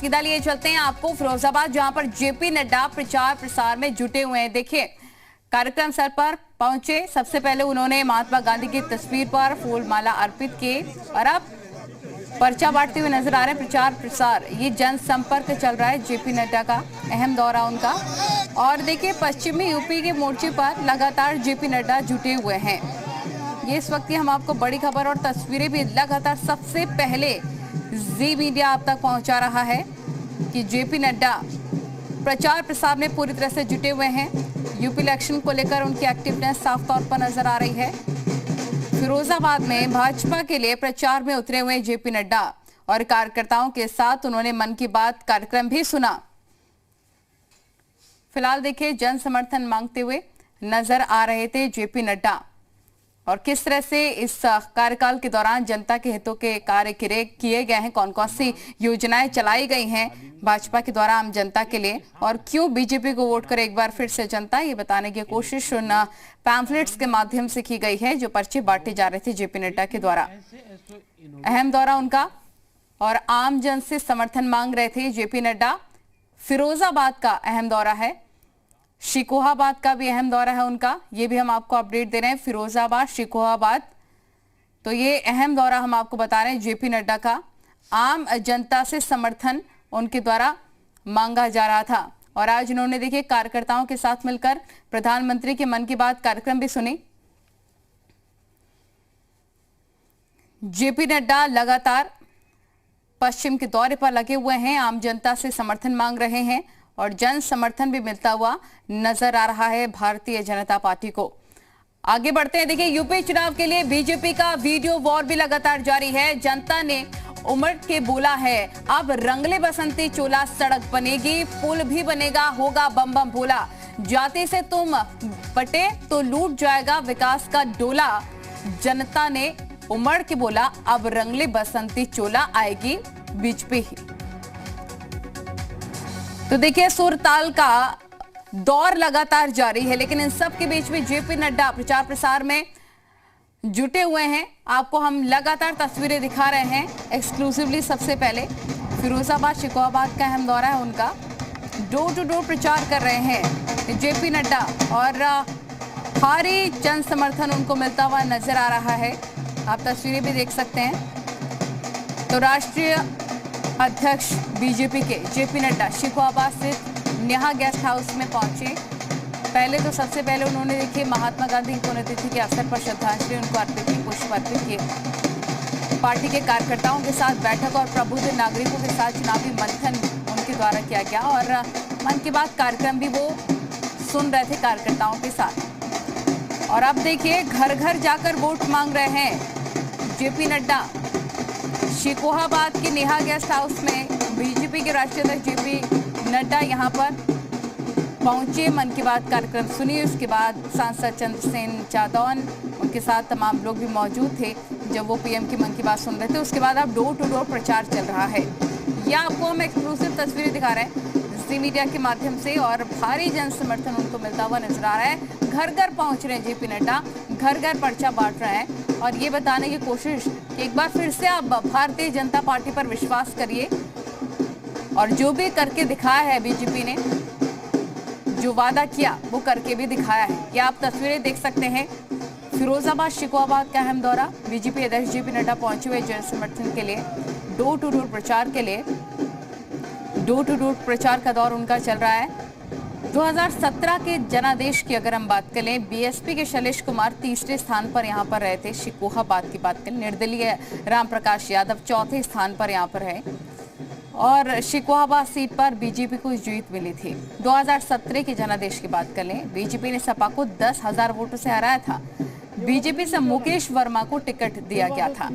सीधा लिए चलते हैं आपको फिरोजाबाद, जहां पर जेपी नड्डा प्रचार प्रसार में जुटे हुए हैं। देखिए, कार्यक्रम स्थल पर पहुंचे, सबसे पहले उन्होंने महात्मा गांधी की तस्वीर पर फूल माला अर्पित किए और अब पर्चा बांटते हुए नजर आ रहे हैं। प्रचार प्रसार, ये जनसंपर्क चल रहा है जेपी नड्डा का, अहम दौरा उनका। और देखिए, पश्चिमी यूपी के मोर्चे पर लगातार जेपी नड्डा जुटे हुए हैं। ये इस वक्त की हम आपको बड़ी खबर और तस्वीरें भी लगातार सबसे पहले जी मीडिया आप तक पहुंचा रहा है कि जेपी नड्डा प्रचार प्रसार में पूरी तरह से जुटे हुए हैं। यूपी इलेक्शन को लेकर उनकी एक्टिवनेस साफ तौर पर नजर आ रही है। फिरोजाबाद में भाजपा के लिए प्रचार में उतरे हुए जेपी नड्डा और कार्यकर्ताओं के साथ उन्होंने मन की बात कार्यक्रम भी सुना। फिलहाल देखिए, जन समर्थन मांगते हुए नजर आ रहे थे जेपी नड्डा और किस तरह से इस कार्यकाल के दौरान जनता के हितों के कार्य किए गए हैं, कौन कौन सी योजनाएं चलाई गई हैं भाजपा के द्वारा आम जनता के लिए, और क्यों बीजेपी को वोट करे एक बार फिर से जनता, ये बताने की कोशिश उन पैम्फलेट्स के माध्यम से की गई है जो पर्चे बांटे जा रहे थे जेपी नड्डा के द्वारा। अहम दौरा उनका और आम जन से समर्थन मांग रहे थे जेपी नड्डा। फिरोजाबाद का अहम दौरा है, शिकोहाबाद का भी अहम दौरा है उनका, ये भी हम आपको अपडेट दे रहे हैं। फिरोजाबाद, शिकोहाबाद, तो ये अहम दौरा हम आपको बता रहे हैं जेपी नड्डा का। आम जनता से समर्थन उनके द्वारा मांगा जा रहा था और आज उन्होंने देखिए कार्यकर्ताओं के साथ मिलकर प्रधानमंत्री के मन की बात कार्यक्रम भी सुनी। जेपी नड्डा लगातार पश्चिम के दौरे पर लगे हुए हैं, आम जनता से समर्थन मांग रहे हैं और जन समर्थन भी मिलता हुआ नजर आ रहा है भारतीय जनता पार्टी को। आगे बढ़ते हैं, देखिए यूपी चुनाव के लिए बीजेपी का वीडियो वॉर भी लगातार जारी है। जनता ने उमड़ के बोला है, अब रंगले बसंती चोला, सड़क बनेगी, पुल भी बनेगा, होगा बम बम बोला, जाति से तुम बटे तो लूट जाएगा विकास का डोला। जनता ने उमड़ के बोला, अब रंगले बसंती चोला आएगी बीजेपी ही। तो देखिए, सुर ताल का दौर लगातार जारी है, लेकिन इन सब के बीच में जेपी नड्डा प्रचार प्रसार में जुटे हुए हैं। आपको हम लगातार तस्वीरें दिखा रहे हैं एक्सक्लूसिवली। सबसे पहले फिरोजाबाद, शिकोहाबाद का अहम दौरा है उनका, डोर टू डोर प्रचार कर रहे हैं जेपी नड्डा और भारी जन समर्थन उनको मिलता हुआ नजर आ रहा है। आप तस्वीरें भी देख सकते हैं। तो राष्ट्रीय अध्यक्ष बीजेपी के जेपी नड्डा शिकोहाबाद से नेहा गेस्ट हाउस में पहुंचे। पहले तो सबसे पहले उन्होंने देखिए महात्मा गांधी की पुण्यतिथि के अवसर पर श्रद्धांजलि उनको अर्पित की, पुष्प अर्पित किए। पार्टी के कार्यकर्ताओं के साथ बैठक और प्रबुद्ध नागरिकों के साथ चुनावी मंथन उनके द्वारा किया गया और मन की बात कार्यक्रम भी वो सुन रहे थे कार्यकर्ताओं के साथ। और अब देखिए, घर घर जाकर वोट मांग रहे हैं जेपी नड्डा। शिकोहाबाद के नेहा गेस्ट हाउस में बीजेपी के राष्ट्रीय अध्यक्ष जेपी नड्डा यहां पर पहुंचे, मन की बात कार्यक्रम सुनिए। उसके बाद सांसद चंद्रसेन जादौन, उनके साथ तमाम लोग भी मौजूद थे जब वो पीएम की मन की बात सुन रहे थे। उसके बाद अब डोर टू डोर प्रचार चल रहा है। यह आपको हम एक्सक्लूसिव तस्वीरें दिखा रहे हैं जी मीडिया के माध्यम से और भारी जन समर्थन उनको मिलता हुआ नजर आ रहा है। घर घर पहुंच रहे हैं जेपी नड्डा, घर घर पर्चा बांट रहे हैं और ये बताने की कोशिश कि एक बार फिर से आप भारतीय जनता पार्टी पर विश्वास करिए और जो भी करके दिखाया है बीजेपी ने, जो वादा किया वो करके भी दिखाया है। ये आप तस्वीरें देख सकते हैं। फिरोजाबाद, शिकोहाबाद का अहम दौरा, बीजेपी अध्यक्ष जेपी नड्डा पहुंचे हुए जन समर्थन के लिए, डोर टू डोर प्रचार के लिए। डोर टू डोर प्रचार का दौर उनका चल रहा है। 2017 के जनादेश की अगर हम बात करें, बीएसपी के शैलेश कुमार तीसरे स्थान पर यहां पर रहे थे। शिकोहाबाद की बात करें, निर्दलीय राम प्रकाश यादव चौथे स्थान पर यहां पर है और शिकोहाबाद सीट पर बीजेपी को जीत मिली थी। 2017 के जनादेश की बात करें, बीजेपी ने सपा को 10,000 वोटों से हराया था। बीजेपी से मुकेश वर्मा को टिकट दिया गया था।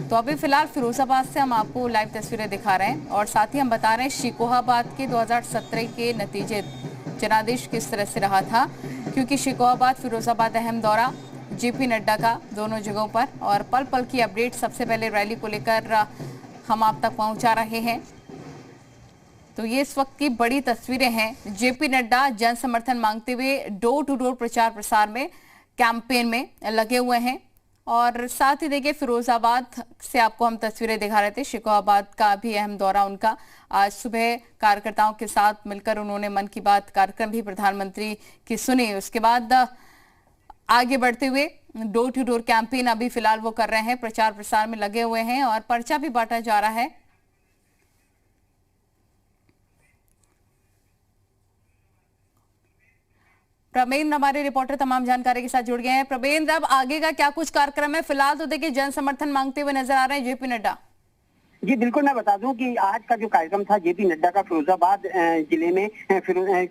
तो अभी फिलहाल फिरोजाबाद से हम आपको लाइव तस्वीरें दिखा रहे हैं और साथ ही हम बता रहे हैं शिकोहाबाद के 2017 के नतीजे, जनादेश किस तरह से रहा था, क्योंकि शिकोहाबाद, फिरोजाबाद अहम दौरा जेपी नड्डा का दोनों जगहों पर और पल पल की अपडेट सबसे पहले रैली को लेकर हम आप तक पहुंचा रहे हैं। तो ये इस वक्त की बड़ी तस्वीरें हैं। जेपी नड्डा जन समर्थन मांगते हुए डोर टू डोर प्रचार प्रसार में, कैंपेन में लगे हुए हैं और साथ ही देखिए फिरोजाबाद से आपको हम तस्वीरें दिखा रहे थे। शिकोहाबाद का भी अहम दौरा उनका। आज सुबह कार्यकर्ताओं के साथ मिलकर उन्होंने मन की बात कार्यक्रम भी प्रधानमंत्री की सुनी। उसके बाद आगे बढ़ते हुए डोर टू डोर कैंपेन अभी फिलहाल वो कर रहे हैं, प्रचार प्रसार में लगे हुए हैं और पर्चा भी बांटा जा रहा है। प्रवीण हमारे रिपोर्टर तमाम जानकारी के साथ जुड़ गए हैं। प्रवीण, अब आगे का क्या कुछ कार्यक्रम है? फिलहाल तो देखिए जन समर्थन मांगते हुए नजर आ रहे हैं जेपी नड्डा। जी बिल्कुल, मैं बता दूं कि आज का जो कार्यक्रम था जेपी नड्डा का फिरोजाबाद जिले में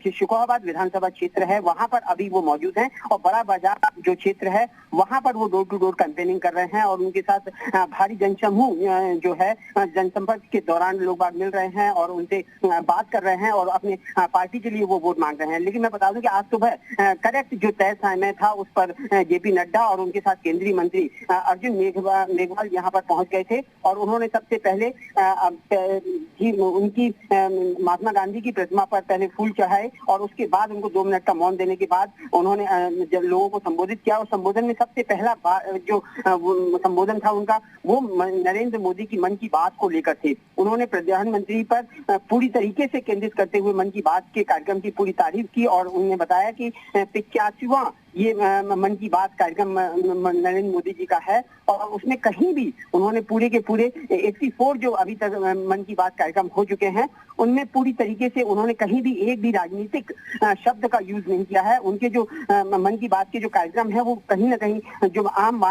शिकोहाबाद विधानसभा क्षेत्र है, वहां पर अभी वो मौजूद हैं और बड़ा बाजार जो क्षेत्र है वहां पर वो डोर टू डोर कैंपेनिंग कर रहे हैं और उनके साथ भारी जनसमूह जो है जनसंपर्क के दौरान लोग बाग मिल रहे हैं और उनसे बात कर रहे हैं और अपने पार्टी के लिए वो वोट मांग रहे हैं। लेकिन मैं बता दूं कि आज सुबह करेक्ट जो तय समय था उस पर जेपी नड्डा और उनके साथ केंद्रीय मंत्री अर्जुन मेघवाल यहाँ पर पहुंच गए थे और उन्होंने सबसे पहले उनकी महात्मा गांधी की प्रतिमा पर पहले फूल चढ़ाए और उसके बाद उनको 2 मिनट का मौन देने के बाद उन्होंने जब लोगों को संबोधित किया और संबोधन में सबसे पहला जो संबोधन था उनका वो नरेंद्र मोदी की मन की बात को लेकर थे। उन्होंने प्रधानमंत्री पर पूरी तरीके से केंद्रित करते हुए मन की बात के कार्यक्रम की पूरी तारीफ की और उन्होंने बताया कि 85वां ये मन की बात कार्यक्रम नरेंद्र मोदी जी का है और उसमें कहीं भी उन्होंने पूरे के पूरे 84 जो अभी तक मन की बात कार्यक्रम हो चुके हैं उनमें पूरी तरीके से उन्होंने कहीं भी एक भी राजनीतिक शब्द का यूज नहीं किया है। उनके जो मन की बात के जो कार्यक्रम है वो कहीं ना कहीं जो आम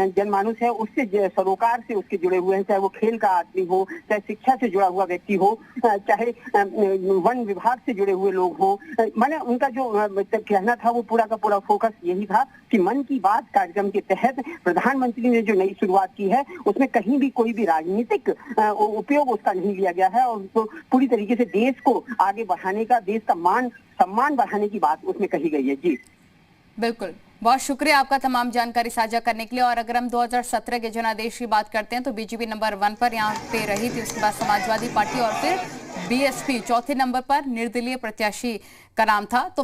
जनमानुस है उससे सरोकार से उसके जुड़े हुए हैं, चाहे वो खेल का आदमी हो, चाहे शिक्षा से जुड़ा हुआ व्यक्ति हो, चाहे वन विभाग से जुड़े हुए लोग हो। मैंने उनका जो कहना था वो पूरा का पूरा फोकस यही था कि मन की बात कार्यक्रम के तहत प्रधानमंत्री ने जो नई शुरुआत की है उसमें कहीं भी कोई भी राजनीतिक उपयोग उसका नहीं लिया गया है और उसको पूरी तरीके से देश को आगे बढ़ाने का, देश का मान सम्मान बढ़ाने की बात उसमें कही गई है। जी बिल्कुल, बहुत शुक्रिया आपका तमाम जानकारी साझा करने के लिए। और अगर हम 2017 के जनादेश की बात करते हैं तो बीजेपी नंबर 1 पर यहाँ पे रही थी, उसके बाद समाजवादी पार्टी और फिर बीएसपी चौथे नंबर पर निर्दलीय प्रत्याशी का नाम था। तो